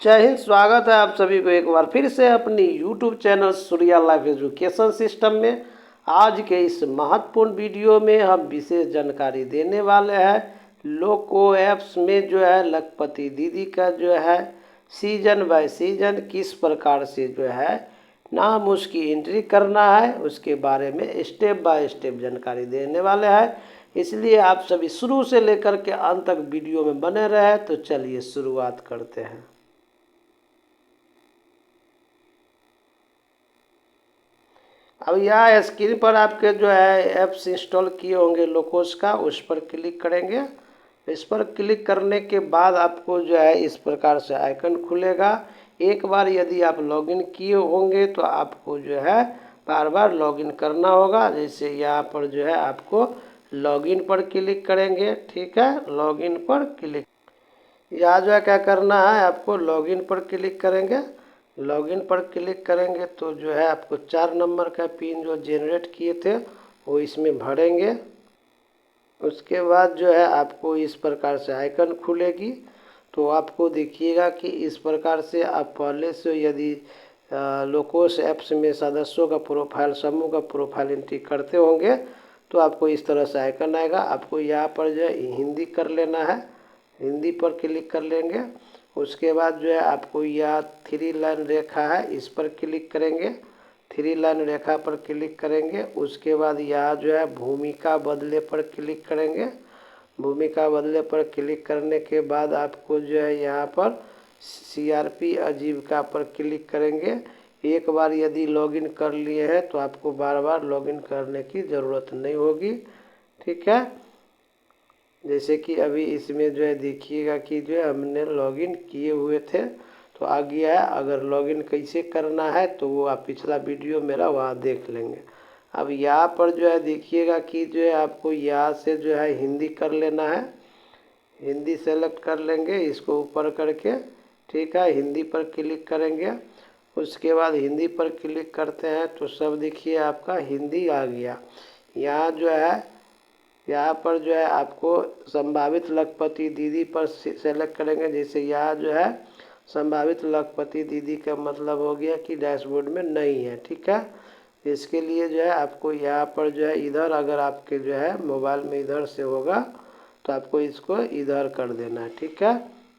जय हिंद। स्वागत है आप सभी को एक बार फिर से अपनी YouTube channel Surya life education system में। आज के इस महत्वपूर्ण वीडियो में हम विशेष जानकारी देने वाले हैं। लोको ऐप्स में जो है लखपति दीदी का जो है सीजन बाय सीजन किस प्रकार से जो है नाम उसकी एंट्री करना है, उसके बारे में स्टेप बाय स्टेप जानकारी देने वाले हैं। इसलिए आप सभी शुरू से लेकर के अंत तक वीडियो में बने रहे। तो चलिए शुरुआत करते हैं। अब यहाँ स्क्रीन पर आपके जो है ऐप्स इंस्टॉल किए होंगे लोकोस का, उस पर क्लिक करेंगे। इस पर क्लिक करने के बाद आपको जो है इस प्रकार से आइकन खुलेगा। एक बार यदि आप लॉगिन किए होंगे तो आपको जो है बार बार लॉगिन करना होगा। जैसे यहाँ पर जो है आपको लॉगिन पर क्लिक करेंगे, ठीक है। लॉगिन पर क्लिक, यहाँ जो है क्या करना है, आपको लॉगिन पर क्लिक करेंगे। लॉगिन पर क्लिक करेंगे तो जो है आपको 4 नंबर का पिन जो जनरेट किए थे वो इसमें भरेंगे। उसके बाद जो है आपको इस प्रकार से आइकन खुलेगी। तो आपको देखिएगा कि इस प्रकार से आप पहले से यदि लोकोस ऐप्स में सदस्यों का प्रोफाइल, समूह का प्रोफाइल एंट्री करते होंगे तो आपको इस तरह से आइकन आएगा। आपको यहाँ पर जो है हिंदी कर लेना है, हिंदी पर क्लिक कर लेंगे। उसके बाद जो है आपको यह 3 लाइन रेखा है, इस पर क्लिक करेंगे। 3 लाइन रेखा पर क्लिक करेंगे। उसके बाद यहाँ जो है भूमिका बदले पर क्लिक करेंगे। भूमिका बदले पर क्लिक करने के बाद आपको जो है यहाँ पर CRP आजीविका पर क्लिक करेंगे। एक बार यदि लॉगिन कर लिए हैं तो आपको बार बार लॉगिन करने की ज़रूरत नहीं होगी, ठीक है। जैसे कि अभी इसमें जो है देखिएगा कि जो है हमने लॉगिन किए हुए थे तो आ गया है। अगर लॉगिन कैसे करना है तो वो आप पिछला वीडियो मेरा वहाँ देख लेंगे। अब यहाँ पर जो है देखिएगा कि जो है आपको यहाँ से जो है हिंदी कर लेना है। हिंदी सेलेक्ट कर लेंगे, इसको ऊपर करके, ठीक है। हिंदी पर क्लिक करेंगे। उसके बाद हिंदी पर क्लिक करते हैं तो सब देखिए आपका हिंदी आ गया। यहाँ जो है यहाँ पर जो है आपको संभावित लखपति दीदी पर सेलेक्ट करेंगे। जैसे यहाँ जो है संभावित लखपति दीदी का मतलब हो गया कि डैशबोर्ड में नहीं है, ठीक है। इसके लिए जो है आपको यहाँ पर जो है इधर, अगर आपके जो है मोबाइल में इधर से होगा तो आपको इसको इधर कर देना है, ठीक है।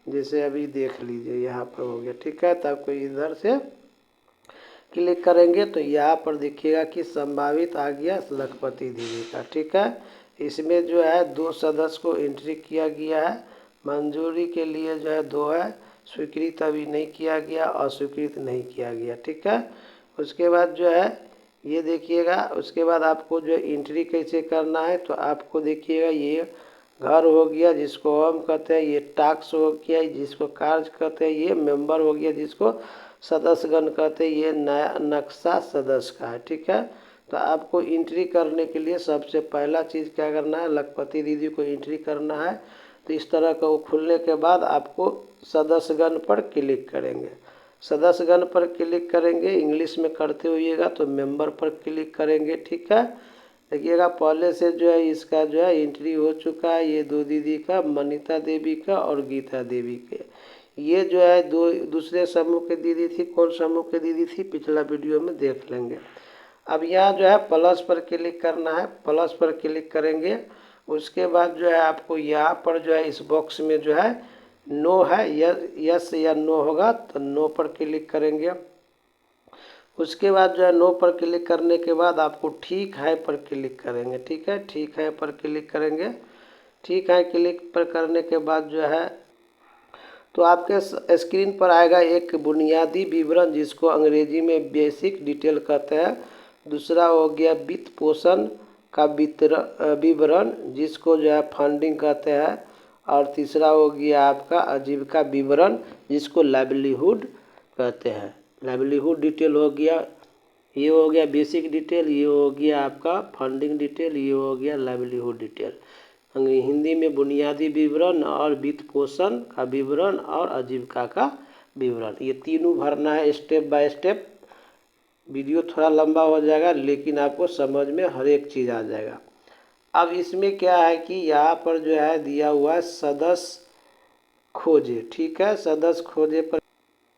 जैसे अभी देख लीजिए यहाँ पर हो गया, ठीक है। तो आपको इधर से क्लिक करेंगे तो यहाँ पर देखिएगा कि संभावित आ गया लखपति दीदी का, ठीक है। इसमें जो है 2 सदस्य को एंट्री किया गया है। मंजूरी के लिए जो है 2 है, स्वीकृत अभी नहीं किया गया, अस्वीकृत नहीं किया गया, ठीक है। उसके बाद जो है ये देखिएगा, उसके बाद आपको जो एंट्री कैसे करना है तो आपको देखिएगा ये घर हो गया जिसको हम कहते हैं, ये टास्क हो गया जिसको कार्य कहते हैं, ये मेंबर हो गया जिसको सदस्यगण कहते हैं, ये नया नक्शा सदस्य का है, ठीक है। तो आपको एंट्री करने के लिए सबसे पहला चीज़ क्या करना है, लखपति दीदी को एंट्री करना है। तो इस तरह का वो खुलने के बाद आपको सदस्यगण पर क्लिक करेंगे। सदस्यगण पर क्लिक करेंगे, इंग्लिश में करते हुइएगा तो मेंबर पर क्लिक करेंगे, ठीक है। देखिएगा पहले से जो है इसका जो है एंट्री हो चुका है, ये 2 दीदी का, मनीता देवी का और गीता देवी के। ये जो है दूसरे समूह के दीदी थी। कौन समूह के दीदी थी पिछला वीडियो में देख लेंगे। अब यहाँ जो है प्लस पर क्लिक करना है, प्लस पर क्लिक करेंगे। उसके बाद जो है आपको यहाँ पर जो है इस बॉक्स में जो है नो है, यस या नो होगा तो नो पर क्लिक करेंगे। उसके बाद जो है नो पर क्लिक करने के बाद आपको ठीक है पर क्लिक करेंगे, ठीक है। ठीक है पर क्लिक करेंगे। ठीक है क्लिक पर करने के बाद जो है तो आपके स्क्रीन पर आएगा एक बुनियादी विवरण जिसको अंग्रेजी में बेसिक डिटेल कहते हैं। दूसरा हो गया वित्त पोषण का विवरण जिसको जो है फंडिंग कहते हैं। और तीसरा हो गया आपका आजीविका विवरण जिसको लाइवलीहुड कहते हैं। लाइवलीहुड डिटेल हो गया, ये हो गया बेसिक डिटेल, ये हो गया आपका फंडिंग डिटेल, ये हो गया लाइवलीहुड डिटेल। हिंदी में बुनियादी विवरण और वित्त पोषण का विवरण और आजीविका का विवरण, ये तीनों भरना है स्टेप बाय स्टेप। वीडियो थोड़ा लंबा हो जाएगा लेकिन आपको समझ में हर एक चीज़ आ जाएगा। अब इसमें क्या है कि यहाँ पर जो है दिया हुआ है सदस्य खोजे, ठीक है। सदस्य खोजे पर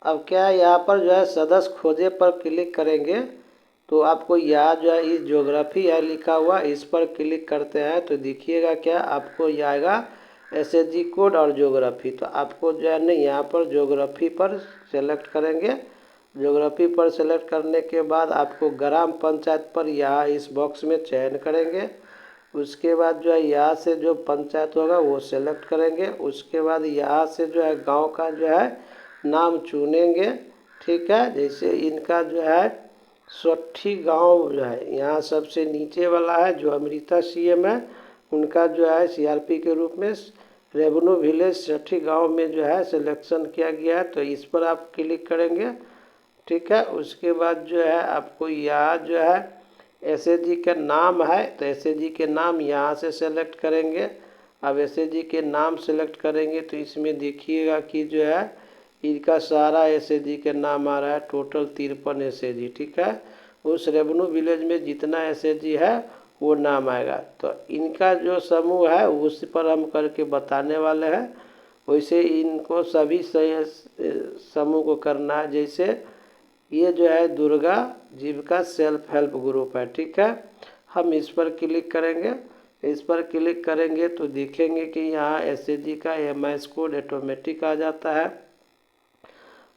अब क्या है, यहाँ पर जो है सदस्य खोजे पर क्लिक करेंगे तो आपको यहाँ जो है इस ज्योग्राफी है लिखा हुआ, इस पर क्लिक करते हैं तो देखिएगा क्या आपको ये आएगा एसएचजी कोड और ज्योग्राफी। तो आपको जो है नहीं, यहाँ पर ज्योग्राफी पर सेलेक्ट करेंगे। ज्योग्राफी पर सेलेक्ट करने के बाद आपको ग्राम पंचायत पर यहाँ इस बॉक्स में चयन करेंगे। उसके बाद जो है यहाँ से जो पंचायत होगा वो सेलेक्ट करेंगे। उसके बाद यहाँ से जो है गांव का जो है नाम चुनेंगे। ठीक है, जैसे इनका जो है सोठी गांव जो है यहाँ सबसे नीचे वाला है, जो अमृता सीएम है उनका जो है सीआरपी के रूप में रेवन्यू विलेज सोठी गांव में जो है सिलेक्शन किया गया है। तो इस पर आप क्लिक करेंगे। ठीक है, उसके बाद जो है आपको यहाँ जो है एसएचजी का नाम है तो एसएचजी के नाम यहाँ से सेलेक्ट करेंगे। अब एसएचजी के नाम सेलेक्ट करेंगे तो इसमें देखिएगा कि जो है इनका सारा एसएचजी के नाम आ रहा है, टोटल 53 एसएचजी। ठीक है, उस रेवन्यू विलेज में जितना एसएचजी है वो नाम आएगा। तो इनका जो समूह है उस पर हम करके बताने वाले हैं। वैसे इनको सभी समूह को करना है। जैसे ये जो है दुर्गा जीविका सेल्फ हेल्प ग्रुप है। ठीक है, हम इस पर क्लिक करेंगे। इस पर क्लिक करेंगे तो देखेंगे कि यहाँ एसएचजी का एमआईएस कोड ऑटोमेटिक आ जाता है।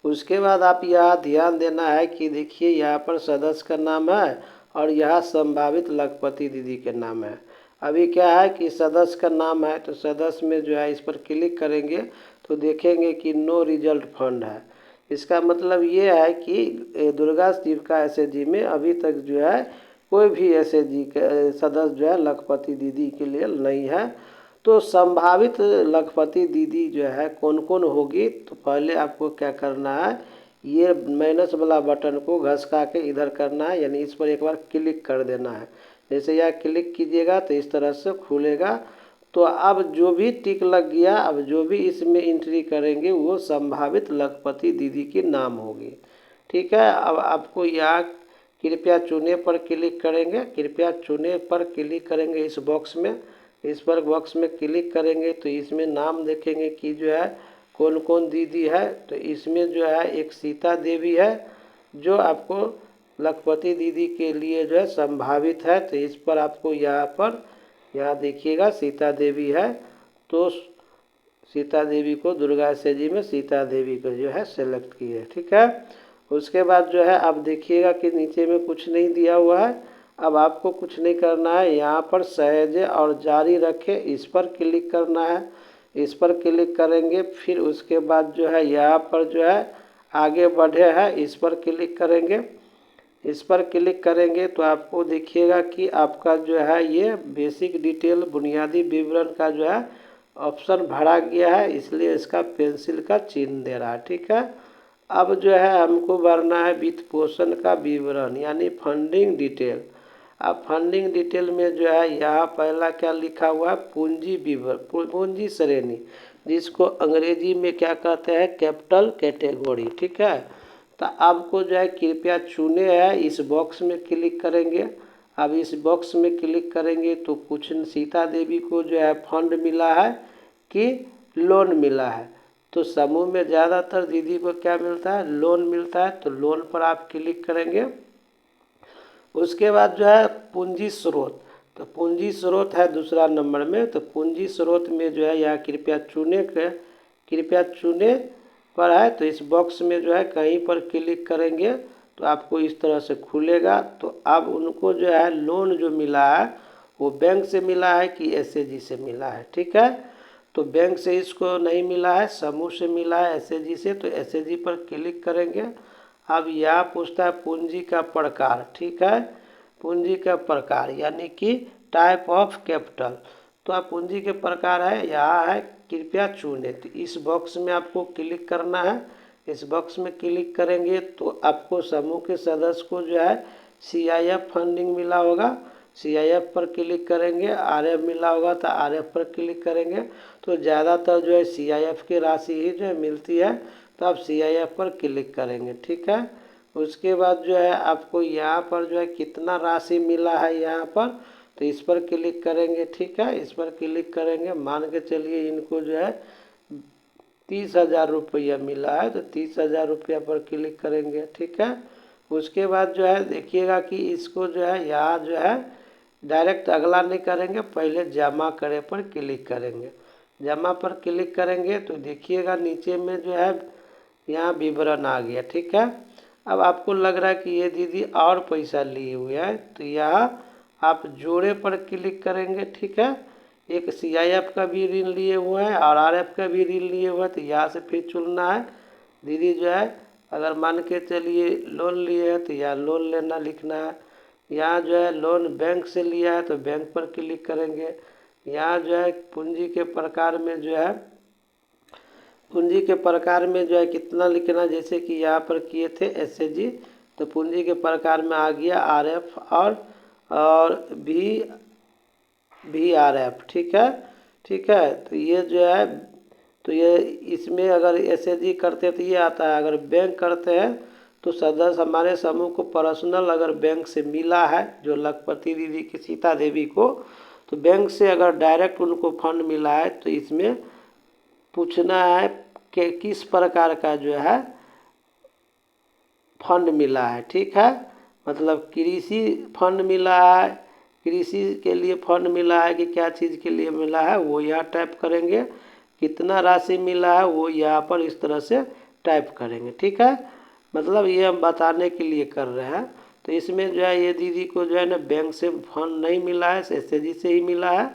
उसके बाद आप यहाँ ध्यान देना है कि देखिए यहाँ पर सदस्य का नाम है और यहाँ संभावित लखपति दीदी के नाम है। अभी क्या है कि सदस्य का नाम है तो सदस्य में जो है इस पर क्लिक करेंगे तो देखेंगे कि नो रिजल्ट फंड है। इसका मतलब ये है कि दुर्गा जीविका एसएचजी में अभी तक जो है कोई भी एसएचजी के सदस्य जो है लखपति दीदी के लिए नहीं है। तो संभावित लखपति दीदी जो है कौन कौन होगी, तो पहले आपको क्या करना है, ये माइनस वाला बटन को घसका के इधर करना है, यानी इस पर एक बार क्लिक कर देना है। जैसे यह क्लिक कीजिएगा तो इस तरह से खुलेगा। तो अब जो भी टिक लग गया, अब जो भी इसमें एंट्री करेंगे वो संभावित लखपति दीदी की नाम होगी। ठीक है, अब आपको यहाँ कृपया चुने पर क्लिक करेंगे। कृपया चुने पर क्लिक करेंगे इस बॉक्स में। इस पर बॉक्स में क्लिक करेंगे तो इसमें नाम देखेंगे कि जो है कौन कौन दीदी है। तो इसमें जो है एक सीता देवी है जो आपको लखपति दीदी के लिए जो है संभावित है। तो इस पर आपको यहाँ देखिएगा सीता देवी है, तो सीता देवी को दुर्गा एसएचजी में सीता देवी को जो है सेलेक्ट किए। ठीक है, उसके बाद जो है अब देखिएगा कि नीचे में कुछ नहीं दिया हुआ है। अब आपको कुछ नहीं करना है, यहाँ पर सहेजे और जारी रखें इस पर क्लिक करना है। इस पर क्लिक करेंगे, फिर उसके बाद जो है यहाँ पर जो है आगे बढ़े है इस पर क्लिक करेंगे। इस पर क्लिक करेंगे तो आपको देखिएगा कि आपका जो है ये बेसिक डिटेल बुनियादी विवरण का जो है ऑप्शन भरा गया है, इसलिए इसका पेंसिल का चिन्ह दे रहा है। ठीक है, अब जो है हमको भरना है वित्त पोषण का विवरण यानी फंडिंग डिटेल। अब फंडिंग डिटेल में जो है यहाँ पहला क्या लिखा हुआ है, पूंजी विवरण, पूंजी श्रेणी, जिसको अंग्रेजी में क्या कहते हैं, कैपिटल कैटेगरी। ठीक है, तो आपको जो है कृपया चुने है इस बॉक्स में क्लिक करेंगे। अब इस बॉक्स में क्लिक करेंगे तो कुछ सीता देवी को जो है फंड मिला है कि लोन मिला है। तो समूह में ज़्यादातर दीदी को क्या मिलता है, लोन मिलता है, तो लोन पर आप क्लिक करेंगे। उसके बाद जो है पूंजी स्रोत, तो पूंजी स्रोत है दूसरा नंबर में। तो पूंजी स्रोत में जो है यहाँ कृपया चुने पर है, तो इस बॉक्स में जो है कहीं पर क्लिक करेंगे तो आपको इस तरह से खुलेगा। तो अब उनको जो है लोन जो मिला है वो बैंक से मिला है कि एसएचजी से मिला है। ठीक है, तो बैंक से इसको नहीं मिला है, समूह से मिला है एसएचजी से, तो एसएचजी पर क्लिक करेंगे। अब यह पूछता है पूंजी का प्रकार। ठीक है, पूंजी का प्रकार यानी कि टाइप ऑफ कैपिटल। तो आप पूंजी के प्रकार है यहाँ है कृपया चुने, तो इस बॉक्स में आपको क्लिक करना है। इस बॉक्स में क्लिक करेंगे तो आपको समूह के सदस्य को जो है सीआईएफ फंडिंग मिला होगा, सीआईएफ पर क्लिक करेंगे। आरएफ मिला होगा तो आरएफ पर क्लिक करेंगे। तो ज़्यादातर जो है सीआईएफ की राशि ही जो है मिलती है, तो आप सीआईएफ पर क्लिक करेंगे। ठीक है, उसके बाद जो है आपको यहाँ पर जो है कितना राशि मिला है यहाँ पर, तो इस पर क्लिक करेंगे। ठीक है, इस पर क्लिक करेंगे, मान के चलिए इनको जो है 30,000 रुपया मिला है, तो 30,000 रुपया पर क्लिक करेंगे। ठीक है, उसके बाद जो है देखिएगा कि इसको जो है यहाँ जो है डायरेक्ट अगला नहीं करेंगे, पहले जमा करे पर क्लिक करेंगे। जमा पर क्लिक करेंगे तो देखिएगा नीचे में जो है यहाँ विवरण आ गया। ठीक है, अब आपको लग रहा है कि ये दीदी और पैसा लिए हुए है, तो यहाँ आप जोड़े पर क्लिक करेंगे। ठीक है, एक CIF का भी ऋण लिए हुए हैं और RF का भी ऋण लिए हुए हैं, तो यहाँ से फिर चुनना है। दीदी जो है अगर मान के चलिए लोन लिए है तो यहाँ लोन लेना लिखना है। यहाँ जो है लोन बैंक से लिया है तो बैंक पर क्लिक करेंगे। यहाँ जो है पूंजी के प्रकार में जो है पूंजी के प्रकार में जो है कितना लिखना, जैसे कि यहाँ पर किए थे SAG, तो पूंजी के प्रकार में आ गया RF और VRF। ठीक है, ठीक है, तो ये जो है तो ये इसमें अगर SAG करते हैं तो ये आता है। अगर बैंक करते हैं तो सदस्य हमारे समूह को पर्सनल अगर बैंक से मिला है, जो लखपति दीदी की सीता देवी को, तो बैंक से अगर डायरेक्ट उनको फंड मिला है तो इसमें पूछना है कि किस प्रकार का जो है फंड मिला है। ठीक है, मतलब कृषि फंड मिला है, कृषि के लिए फंड मिला है कि क्या चीज़ के लिए मिला है वो यहाँ टाइप करेंगे। कितना राशि मिला है वो यहाँ पर इस तरह से टाइप करेंगे। ठीक है, मतलब ये हम बताने के लिए कर रहे हैं। तो इसमें जो है ये दीदी को जो है ना बैंक से फंड नहीं मिला है, SAG से ही मिला है,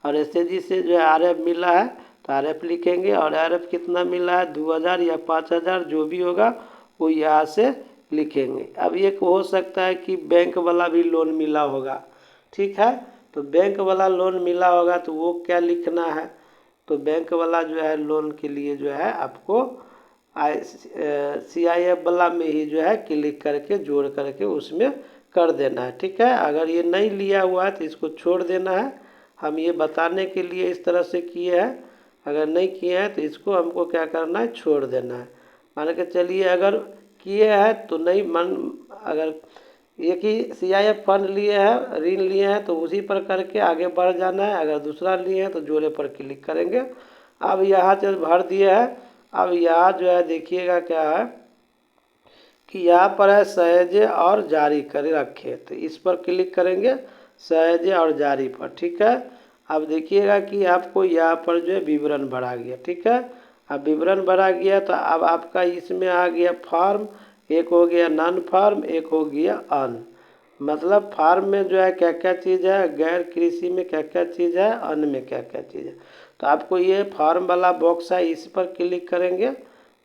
और SAG से जो है RF मिला है तो RF लिखेंगे। और RF कितना मिला है 2,000 या 5,000 जो भी होगा वो यहाँ से लिखेंगे। अब एक हो सकता है कि बैंक वाला भी लोन मिला होगा। ठीक है, तो बैंक वाला लोन मिला होगा तो वो क्या लिखना है, तो बैंक वाला जो है लोन के लिए जो है आपको CIF वाला में ही जो है क्लिक करके जोड़ करके उसमें कर देना है। ठीक है, अगर ये नहीं लिया हुआ है तो इसको छोड़ देना है। हम ये बताने के लिए इस तरह से किए हैं, अगर नहीं किए हैं तो इसको हमको क्या करना है, छोड़ देना है। मान के चलिए अगर किए हैं तो नहीं अगर एक ही CIF फंड लिए हैं, ऋण लिए हैं, तो उसी पर करके आगे बढ़ जाना है। अगर दूसरा लिए हैं तो जोड़े पर क्लिक करेंगे। अब यहाँ से भर दिए हैं। अब यहाँ जो है देखिएगा क्या है कि यहाँ पर है सहेजे और जारी कर रखे, तो इस पर क्लिक करेंगे, सहेजे और जारी पर। ठीक है, अब देखिएगा कि आपको यहाँ पर जो है विवरण भरा गया। ठीक है, अब विवरण भरा गया तो अब आपका इसमें आ गया फार्म, एक हो गया नॉन फार्म, एक हो गया अन। मतलब फार्म में जो है क्या क्या चीज़ है, गैर कृषि में क्या क्या चीज़ है, अन्न में क्या क्या चीज़ है। तो आपको ये फार्म वाला बॉक्स है, इस पर क्लिक करेंगे।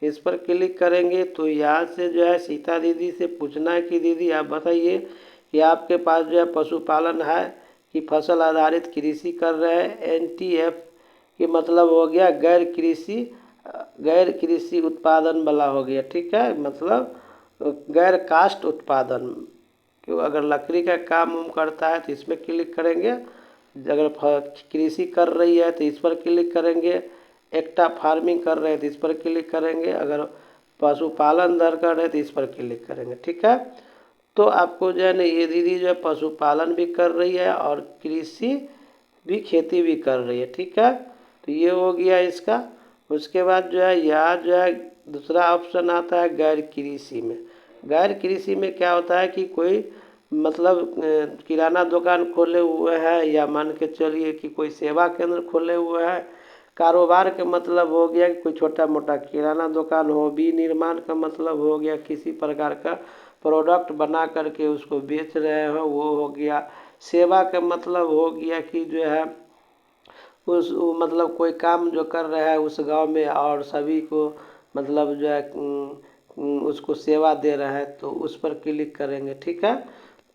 इस पर क्लिक करेंगे तो यहाँ से जो है सीता दीदी से पूछना है कि दीदी आप बताइए कि आपके पास जो है पशुपालन है कि फसल आधारित कृषि कर रहे हैं। NTF कि मतलब हो गया गैर कृषि उत्पादन वाला हो गया। ठीक है, मतलब गैर कास्ट उत्पादन, क्यों अगर लकड़ी का काम उम करता है तो इसमें क्लिक करेंगे। अगर कृषि कर रही है तो इस पर क्लिक करेंगे। एक्टा फार्मिंग कर रहे हैं तो इस पर क्लिक करेंगे। अगर पशुपालन दर कर रहे हैं तो इस पर क्लिक करेंगे। ठीक है, तो आपको जो है ना ये दीदी जो है पशुपालन भी कर रही है और कृषि भी, खेती भी कर रही है। ठीक है, तो ये हो गया इसका। उसके बाद जो है यहाँ जो है दूसरा ऑप्शन आता है गैर कृषि में। गैर कृषि में क्या होता है कि कोई मतलब किराना दुकान खोले हुए हैं, या मान के चलिए कि कोई सेवा केंद्र खोले हुए हैं। कारोबार के मतलब हो गया कि कोई छोटा मोटा किराना दुकान हो। विनिर्माण का मतलब हो गया किसी प्रकार का प्रोडक्ट बना करके उसको बेच रहे हो, वो हो गया। सेवा का मतलब हो गया कि जो है उस मतलब कोई काम जो कर रहा है उस गांव में और सभी को मतलब जो है उसको सेवा दे रहा है, तो उस पर क्लिक करेंगे। ठीक है,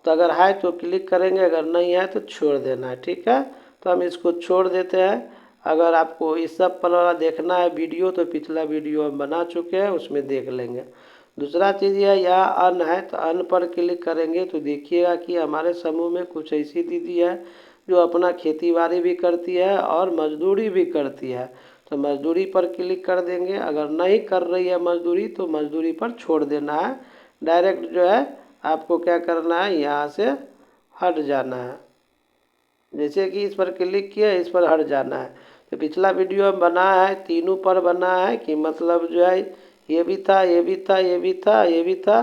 तो अगर है तो क्लिक करेंगे, अगर नहीं है तो छोड़ देना है। ठीक है, तो हम इसको छोड़ देते हैं। अगर आपको इस सब पर वाला देखना है वीडियो तो पिछला वीडियो हम बना चुके हैं, उसमें देख लेंगे। दूसरा चीज़ यह यहाँ अन्न है, तो अन्न पर क्लिक करेंगे तो देखिएगा कि हमारे समूह में कुछ ऐसी दीदी है जो अपना खेती बाड़ी भी करती है और मजदूरी भी करती है, तो मजदूरी पर क्लिक कर देंगे। अगर नहीं कर रही है मजदूरी तो मजदूरी पर छोड़ देना है। डायरेक्ट जो है आपको क्या करना है, यहाँ से हट जाना है। जैसे कि इस पर क्लिक किया, इस पर हट जाना है। तो पिछला वीडियो में बना है, तीनों पर बना है कि मतलब जो है ये भी था, ये भी था, ये भी था, ये भी था।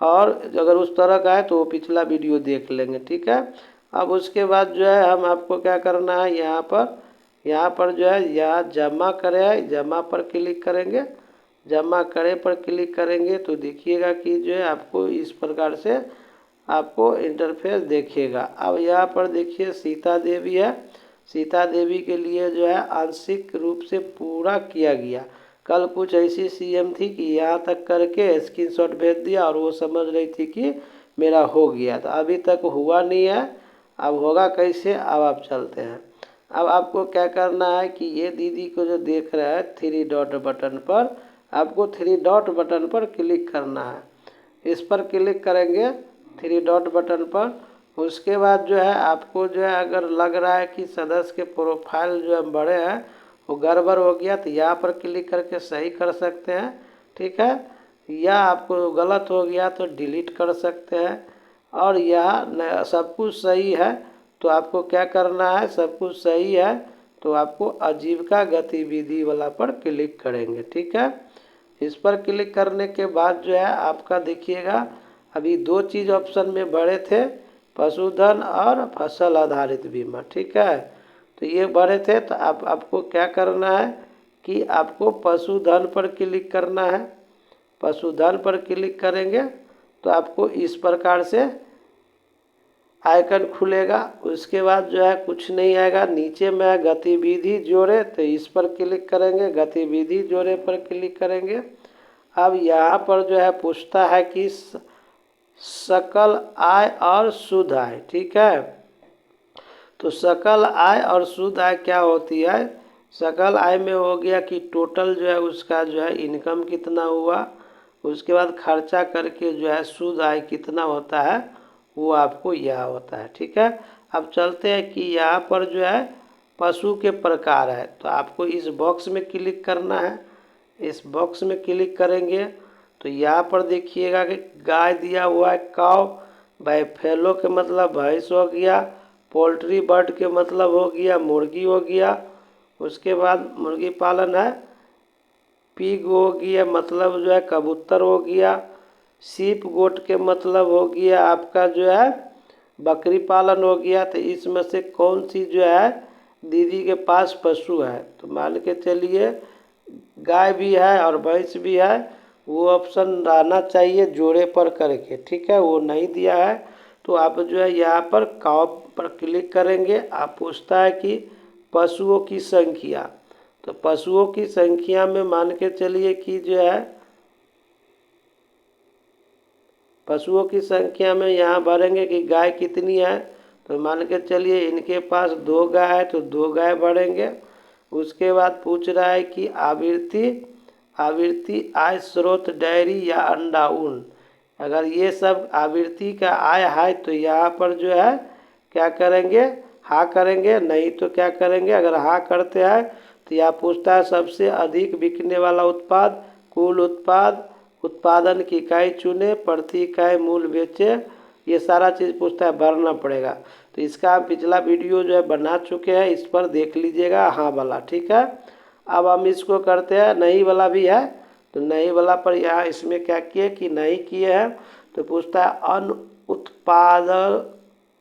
और अगर उस तरह का है तो वो पिछला वीडियो देख लेंगे, ठीक है। अब उसके बाद जो है हम आपको क्या करना है, यहाँ पर जो है यहाँ जमा करें, जमा पर क्लिक करेंगे। जमा करे पर क्लिक करेंगे तो देखिएगा कि जो है आपको इस प्रकार से आपको इंटरफेस देखिएगा। अब यहाँ पर देखिए सीता देवी है। सीता देवी के लिए जो है आंशिक रूप से पूरा किया गया। कल कुछ ऐसी सीएम थी कि यहाँ तक करके स्क्रीनशॉट भेज दिया और वो समझ रही थी कि मेरा हो गया, तो अभी तक हुआ नहीं है। अब होगा कैसे, अब आप चलते हैं। अब आपको क्या करना है कि ये दीदी को जो देख रहा है 3 डॉट बटन पर, आपको 3 डॉट बटन पर क्लिक करना है। इस पर क्लिक करेंगे 3 डॉट बटन पर। उसके बाद जो है आपको जो है अगर लग रहा है कि सदस्य के प्रोफाइल जो है बड़े हैं वो गड़बड़ हो गया, तो यहाँ पर क्लिक करके सही कर सकते हैं, ठीक है। या आपको गलत हो गया तो डिलीट कर सकते हैं। और यह सब कुछ सही है तो आपको क्या करना है, सब कुछ सही है तो आपको आजीविका गतिविधि वाला पर क्लिक करेंगे, ठीक है। इस पर क्लिक करने के बाद जो है आपका देखिएगा अभी 2 चीज़ ऑप्शन में बड़े थे, पशुधन और फसल आधारित बीमा, ठीक है। तो ये बड़े थे तो आपको क्या करना है कि आपको पशुधन पर क्लिक करना है। पशुधन पर क्लिक करेंगे तो आपको इस प्रकार से आइकन खुलेगा। उसके बाद जो है कुछ नहीं आएगा, नीचे में गतिविधि जोड़े तो इस पर क्लिक करेंगे, गतिविधि जोड़े पर क्लिक करेंगे। अब यहाँ पर जो है पूछता है कि सकल आय और शुद्ध आय, ठीक है। तो सकल आय और शुद्ध आय क्या होती है, सकल आय में हो गया कि टोटल जो है उसका जो है इनकम कितना हुआ, उसके बाद खर्चा करके जो है शुद्ध आय कितना होता है वो आपको यह होता है, ठीक है। अब चलते हैं कि यहाँ पर जो है पशु के प्रकार है, तो आपको इस बॉक्स में क्लिक करना है। इस बॉक्स में क्लिक करेंगे तो यहाँ पर देखिएगा कि गाय दिया हुआ है काव, बैफेलो के मतलब भैंस हो गया, पोल्ट्री बर्ड के मतलब हो गया मुर्गी हो गया। उसके बाद मुर्गी पालन है, पिग हो गया मतलब जो है कबूतर हो गया, सीप गोट के मतलब हो गया आपका जो है बकरी पालन हो गया। तो इसमें से कौन सी जो है दीदी के पास पशु है, तो मान के चलिए गाय भी है और भैंस भी है, वो ऑप्शन रहना चाहिए जोड़े पर करके, ठीक है। वो नहीं दिया है तो आप जो है यहाँ पर काव पर क्लिक करेंगे। आप पूछता है कि पशुओं की संख्या, तो पशुओं की संख्या में मान के चलिए कि जो है पशुओं की संख्या में यहाँ भरेंगे कि गाय कितनी है, तो मान के चलिए इनके पास 2 गाय है तो 2 गाय भरेंगे। उसके बाद पूछ रहा है कि आवृत्ति आय स्रोत डेयरी या अंडा ऊन, अगर ये सब आवृत्ति का आय है तो यहाँ पर जो है क्या करेंगे, हाँ करेंगे, नहीं तो क्या करेंगे, अगर हाँ करते हैं तो यह पूछता है सबसे अधिक बिकने वाला उत्पाद, कुल उत्पादन की इकाई चुने, प्रति इकाई मूल्य बेचे, ये सारा चीज़ पूछता है, भरना पड़ेगा। तो इसका हम पिछला वीडियो जो है बना चुके हैं, इस पर देख लीजिएगा हाँ वाला, ठीक है। अब हम इसको करते हैं, नहीं वाला भी है तो नहीं वाला पर यहाँ इसमें क्या किए कि नहीं किए हैं, तो पूछता है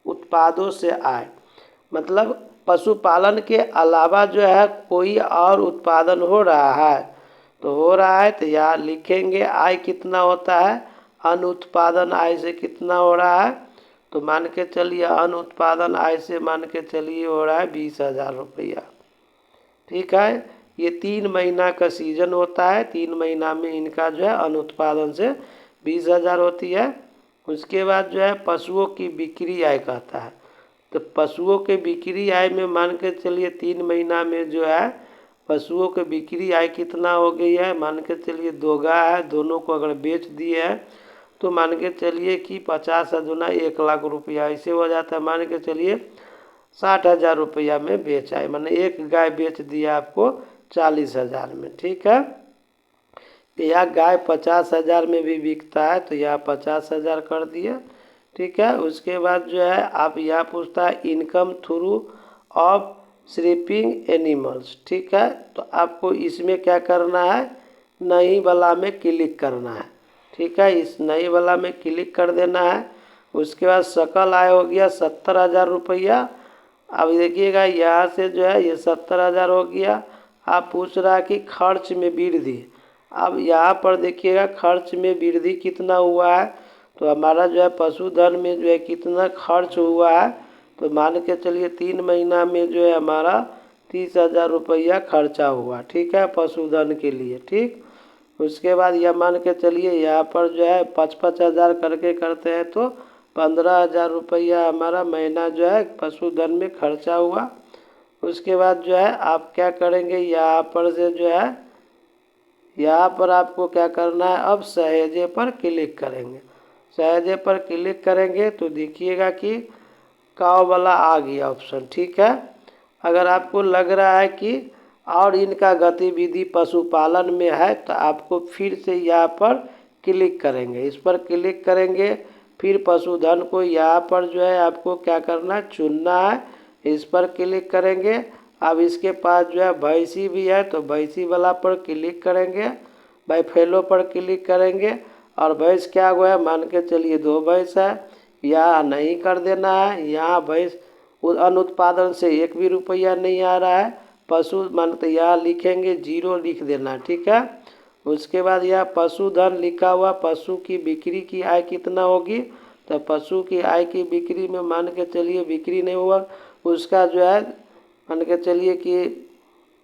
उत्पादों से आय, मतलब पशुपालन के अलावा जो है कोई और उत्पादन हो रहा है, तो हो रहा है तो यहाँ लिखेंगे आय कितना होता है, अनुत्पादन आय से कितना हो रहा है, तो मान के चलिए अनुत्पादन आय से मान के चलिए हो रहा है 20,000 रुपया, ठीक है। ये 3 महीना का सीजन होता है, 3 महीना में इनका जो है अनुत्पादन से 20,000 होती है। उसके बाद जो है पशुओं की बिक्री आय कहता है, तो पशुओं के बिक्री आय में मान के चलिए 3 महीना में जो है पशुओं के बिक्री आय कितना हो गई है, मान के चलिए 2 गाय है, दोनों को अगर बेच दिए हैं तो मान के चलिए कि 50 दूना 1 लाख रुपया ऐसे हो जाता है, मान के चलिए 60,000 रुपया में बेचा है, मैंने एक गाय बेच दिया आपको 40,000 में, ठीक है। यह गाय 50,000 में भी बिकता है तो यह 50,000 कर दिया, ठीक है। उसके बाद जो है आप यहाँ पूछता है income through of sleeping animals. ठीक है, तो आपको इसमें क्या करना है, नई वाला में क्लिक करना है। ठीक है, इस नई वाला में क्लिक कर देना है। उसके बाद सकल आय हो गया 70,000 रुपया। अब देखिएगा यहाँ से जो है ये 70,000 हो गया। आप पूछ रहा है कि खर्च में वृद्धि। अब यहाँ पर देखिएगा खर्च में वृद्धि कितना हुआ है, तो हमारा जो है पशुधन में जो है कितना खर्च हुआ है, तो मान के चलिए 3 महीना में जो है हमारा 30,000 रुपया खर्चा हुआ। ठीक है, पशुधन के लिए। ठीक, उसके बाद यह मान के चलिए यहाँ पर जो है 5-5 हज़ार करके करते हैं तो 15,000 रुपया हमारा महीना जो है पशुधन में खर्चा हुआ। उसके बाद जो है आप क्या करेंगे, यहाँ पर से जो है यहाँ पर आपको क्या करना है, अब सहेजे पर क्लिक करेंगे। सहेजे पर क्लिक करेंगे तो देखिएगा कि काव वाला आ गया ऑप्शन। ठीक है, अगर आपको लग रहा है कि और इनका गतिविधि पशुपालन में है तो आपको फिर से यहाँ पर क्लिक करेंगे। इस पर क्लिक करेंगे, फिर पशुधन को यहाँ पर जो है आपको क्या करना है, चुनना है। इस पर क्लिक करेंगे। अब इसके पास जो है भैंसी भी है तो भैंसी वाला पर क्लिक करेंगे, बैफेलो पर क्लिक करेंगे। और भैंस क्या हुआ है, मान के चलिए 2 भैंस है, यहाँ नहीं कर देना है। यहाँ भैंस अनुत्पादन से 1 भी रुपया नहीं आ रहा है। पशु मानते यहाँ लिखेंगे 0 लिख देना। ठीक है, उसके बाद यहाँ पशुधन लिखा हुआ, पशु की बिक्री की आय कितना होगी, तो पशु की आय की बिक्री में मान के चलिए बिक्री नहीं हुआ, उसका जो है मान के चलिए कि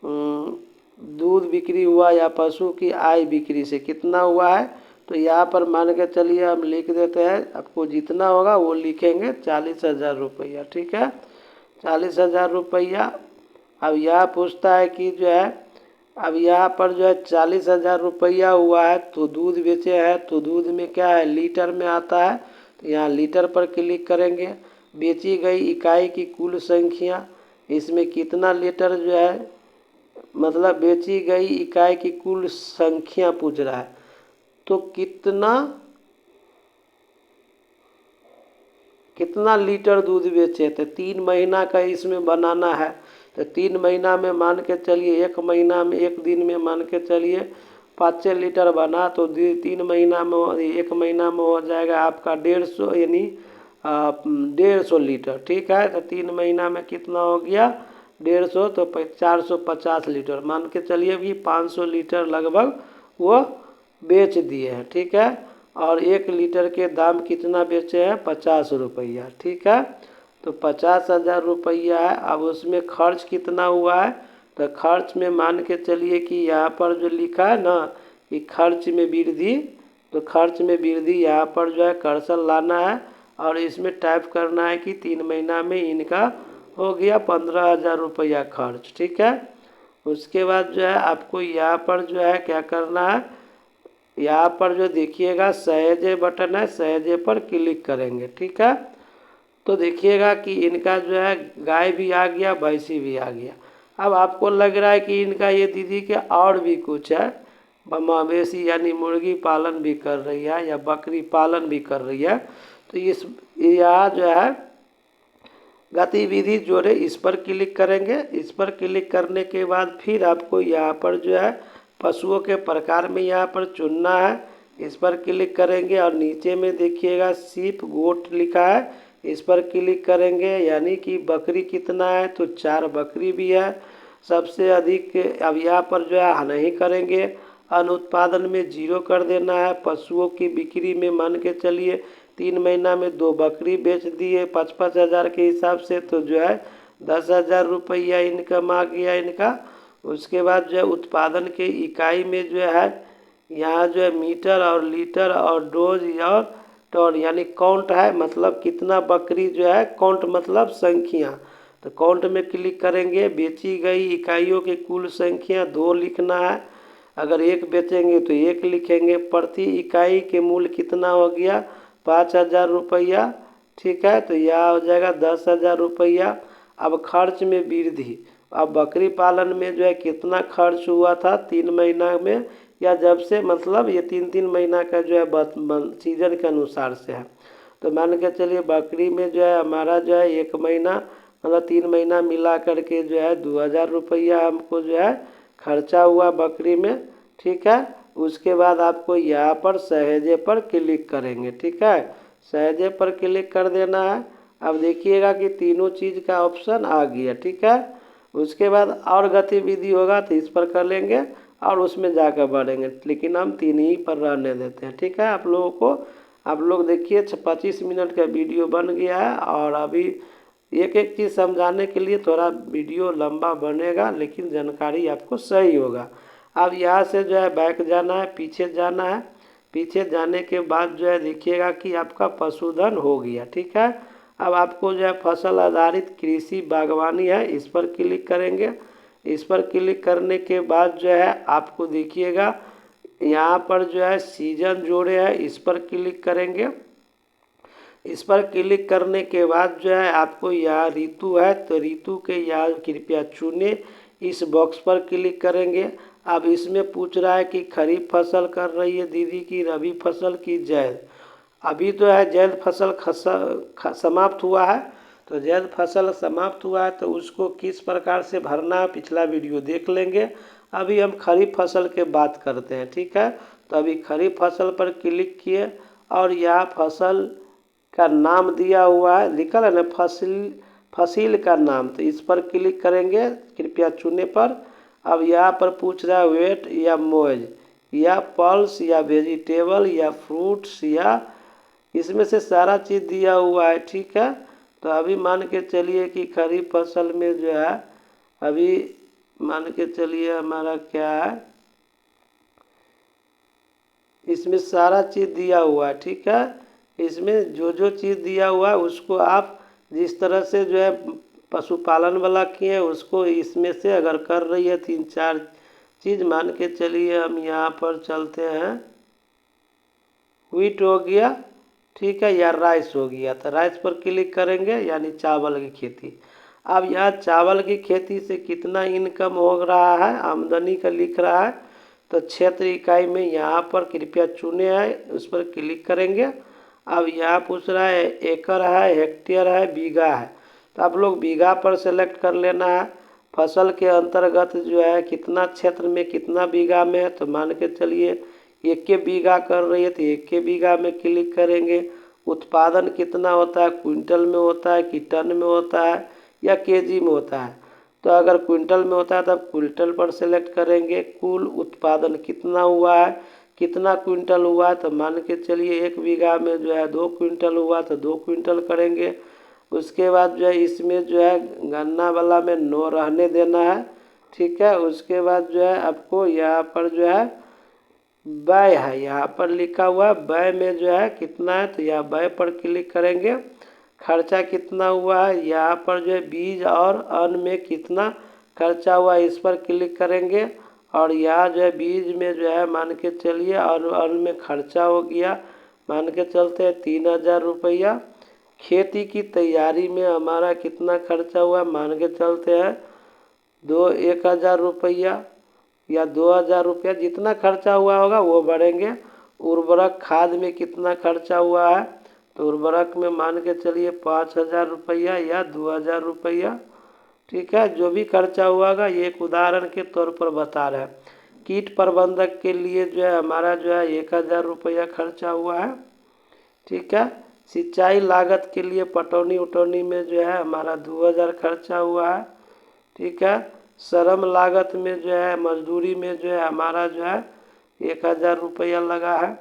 दूध बिक्री हुआ या पशु की आय बिक्री से कितना हुआ है, तो यहाँ पर मान के चलिए हम लिख देते हैं, आपको जितना होगा वो लिखेंगे 40,000 रुपया। ठीक है, 40,000 रुपया। अब यहाँ पूछता है कि जो है अब यहाँ पर जो है 40,000 रुपया हुआ है तो दूध बेचे हैं, तो दूध में क्या है, लीटर में आता है, तो यहाँ लीटर पर क्लिक करेंगे। बेची गई इकाई की कुल संख्या, इसमें कितना लीटर जो है, मतलब बेची गई इकाई की कुल संख्या पूछ रहा है, तो कितना लीटर दूध बेचे, तो 3 महीना का इसमें बनाना है। तो 3 महीना में मान के चलिए 1 महीना में 1 दिन में मान के चलिए 5 लीटर बना, तो 3 महीना में 1 महीना में हो जाएगा आपका 150, यानी 150 लीटर। ठीक है, तो 3 महीना में कितना हो गया, 150, तो 450 लीटर मान के चलिए भी 500 लीटर लगभग वो बेच दिए हैं। ठीक है, और 1 लीटर के दाम कितना बेचे हैं, 50 रुपया। ठीक है, तो 50,000 रुपया है। अब उसमें खर्च कितना हुआ है, तो खर्च में मान के चलिए कि यहाँ पर जो लिखा है ना कि खर्च में वृद्धि, तो खर्च में वृद्धि यहाँ पर जो है कर्सर लाना है और इसमें टाइप करना है कि 3 महीना में इनका हो गया 15,000 रुपया खर्च। ठीक है, उसके बाद जो है आपको यहाँ पर जो है क्या करना है, यहाँ पर जो देखिएगा सहेजे बटन है, सहेजे पर क्लिक करेंगे। ठीक है, तो देखिएगा कि इनका जो है गाय भी आ गया, भैंसी भी आ गया। अब आपको लग रहा है कि इनका ये दीदी के और भी कुछ है, मवेशी यानी मुर्गी पालन भी कर रही है या बकरी पालन भी कर रही है, तो इस यहाँ जो है गतिविधि जोड़े, इस पर क्लिक करेंगे। इस पर क्लिक करने के बाद फिर आपको यहाँ पर जो है पशुओं के प्रकार में यहाँ पर चुनना है। इस पर क्लिक करेंगे और नीचे में देखिएगा शीप गोट लिखा है, इस पर क्लिक करेंगे। यानी कि बकरी कितना है, तो 4 बकरी भी है सबसे अधिक। अब यहाँ पर जो है नहीं करेंगे, अनुत्पादन में 0 कर देना है। पशुओं की बिक्री में मान के चलिए 3 महीना में 2 बकरी बेच दिए 5-5 हज़ार के हिसाब से, तो जो है 10,000 रुपया इनकम आ गया इनका। उसके बाद जो है उत्पादन के इकाई में जो है यहाँ जो है मीटर और लीटर और डोज और टन यानी काउंट है, मतलब कितना बकरी जो है, काउंट मतलब संख्या, तो काउंट में क्लिक करेंगे। बेची गई इकाइयों की कुल संख्या 2 लिखना है, अगर 1 बेचेंगे तो 1 लिखेंगे। प्रति इकाई के मूल्य कितना हो गया, 5,000 रुपया। ठीक है, तो यह हो जाएगा 10,000 रुपया। अब खर्च में वृद्धि, अब बकरी पालन में जो है कितना खर्च हुआ था 3 महीना में, या जब से मतलब ये 3-3 महीना का जो है सीजन के अनुसार से है, तो मान के चलिए बकरी में जो है हमारा जो है 1 महीना मतलब 3 महीना मिला करके जो है 2000 रुपया हमको जो है खर्चा हुआ बकरी में। ठीक है, उसके बाद आपको यहाँ पर सहेजे पर क्लिक करेंगे। ठीक है, सहेजे पर क्लिक कर देना है। अब देखिएगा कि तीनों चीज़ का ऑप्शन आ गया। ठीक है, उसके बाद और गतिविधि होगा तो इस पर कर लेंगे और उसमें जाकर बढ़ेंगे, लेकिन हम 3 ही पर रहने देते हैं। ठीक है, आप लोगों को, आप लोग देखिए 25 मिनट का वीडियो बन गया है और अभी एक एक चीज़ समझाने के लिए थोड़ा वीडियो लंबा बनेगा, लेकिन जानकारी आपको सही होगा। अब यहाँ से जो है बैक जाना है, पीछे जाना है। पीछे जाने के बाद जो है देखिएगा कि आपका पशुधन हो गया। ठीक है, अब आपको जो है फसल आधारित कृषि बागवानी है, इस पर क्लिक करेंगे। इस पर क्लिक करने के बाद जो है आपको देखिएगा यहाँ पर जो है सीजन जोड़े है, इस पर क्लिक करेंगे। इस पर क्लिक करने के बाद जो है आपको यहाँ ऋतु है तो ऋतु के यहाँ कृपया चुने, इस बॉक्स पर क्लिक करेंगे। अब इसमें पूछ रहा है कि खरीफ फसल कर रही है दीदी की रबी फसल की जैद। अभी तो है जैद फसल समाप्त हुआ है, तो जैद फसल समाप्त हुआ है तो उसको किस प्रकार से भरना है पिछला वीडियो देख लेंगे। अभी हम खरीफ फसल के बात करते हैं। ठीक है, तो अभी खरीफ फसल पर क्लिक किए और यहाँ फसल का नाम दिया हुआ है, लिखा है ना फसील का नाम, तो इस पर क्लिक करेंगे कृपया चुने पर। अब यहाँ पर पूछ रहा है वेट या मोज या पल्स या वेजिटेबल या फ्रूट्स, या इसमें से सारा चीज़ दिया हुआ है। ठीक है, तो अभी मान के चलिए कि खरीफ फसल में जो है अभी मान के चलिए हमारा क्या है, इसमें सारा चीज़ दिया हुआ है। ठीक है, इसमें जो जो चीज़ दिया हुआ है उसको आप जिस तरह से जो है पशुपालन वाला किए उसको इसमें से अगर कर रही है 3-4 चीज़, मान के चलिए हम यहाँ पर चलते हैं, व्हीट हो गया। ठीक है, या राइस हो गया, तो राइस पर क्लिक करेंगे यानी चावल की खेती। अब यहाँ चावल की खेती से कितना इनकम हो रहा है, आमदनी का लिख रहा है, तो क्षेत्र इकाई में यहाँ पर कृपया चुने है, उस पर क्लिक करेंगे। अब यहाँ पूछ रहा है एकड़ है, हेक्टेयर है, बीघा है, तो आप लोग बीघा पर सेलेक्ट कर लेना है। फसल के अंतर्गत जो है कितना क्षेत्र में कितना बीघा में है, तो मान के चलिए 1 बीघा कर रही है तो 1 बीघा में क्लिक करेंगे। उत्पादन कितना होता है, क्विंटल में होता है कि टन में होता है या केजी में होता है, तो अगर क्विंटल में होता है तब क्विंटल पर सेलेक्ट करेंगे। कुल उत्पादन कितना हुआ है, कितना क्विंटल हुआ है, तो मान के चलिए 1 बीघा में जो है 2 क्विंटल हुआ तो 2 क्विंटल करेंगे। उसके बाद जो है इसमें जो है गन्ना वाला में नो रहने देना है। ठीक है, उसके बाद जो है आपको यहाँ पर जो है व्यय है, यहाँ पर लिखा हुआ है व्यय में जो है कितना है, तो यहाँ व्यय पर क्लिक करेंगे। खर्चा कितना हुआ है, यहाँ पर जो है बीज और अन्न में कितना खर्चा हुआ है, इस पर क्लिक करेंगे। और यहाँ जो है बीज में जो है मान के चलिए और अन्न में खर्चा हो गया, मान के चलते हैं 3000 रुपया। खेती की तैयारी में हमारा कितना खर्चा हुआ, मान के चलते हैं 1000 रुपया या 2000 रुपया, जितना खर्चा हुआ होगा वो बढ़ेंगे। उर्वरक खाद में कितना खर्चा हुआ है, तो उर्वरक में मान के चलिए 5000 रुपया या 2000 रुपया। ठीक है, जो भी खर्चा हुआ ये एक उदाहरण के तौर पर बता रहे हैं। कीट प्रबंधक के लिए जो है हमारा जो है 1000 रुपया खर्चा हुआ है। ठीक है, सिंचाई लागत के लिए पटौनी उटौनी में जो है हमारा 2000 खर्चा हुआ है। ठीक है, श्रम लागत में जो है मजदूरी में जो है हमारा जो है 1000 रुपया लगा है।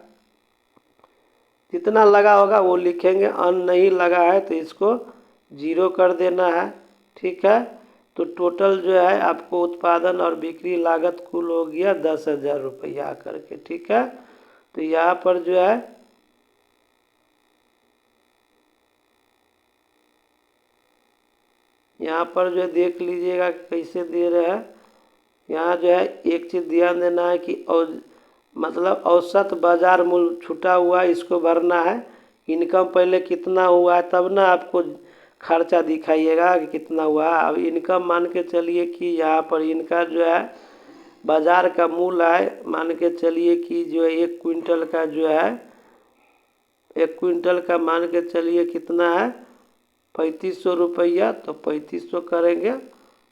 जितना लगा होगा वो लिखेंगे, अन्न नहीं लगा है तो इसको 0 कर देना है। ठीक है, तो टोटल जो है आपको उत्पादन और बिक्री लागत कुल हो गया 10,000 रुपया करके। ठीक है, तो यहाँ पर जो है यहाँ पर जो है देख लीजिएगा कैसे दे रहे हैं। यहाँ जो है एक चीज़ ध्यान देना है कि मतलब औसत बाजार मूल्य छुटा हुआ है, इसको भरना है। इनकम पहले कितना हुआ है तब ना आपको खर्चा दिखाइएगा कि कितना हुआ है। अब इनकम मान के चलिए कि यहाँ पर इनका जो है बाज़ार का मूल्य है, मान के चलिए कि जो है 1 क्विंटल का जो है 1 क्विंटल का मान के चलिए कितना है 3500 रुपया, तो 3500 करेंगे,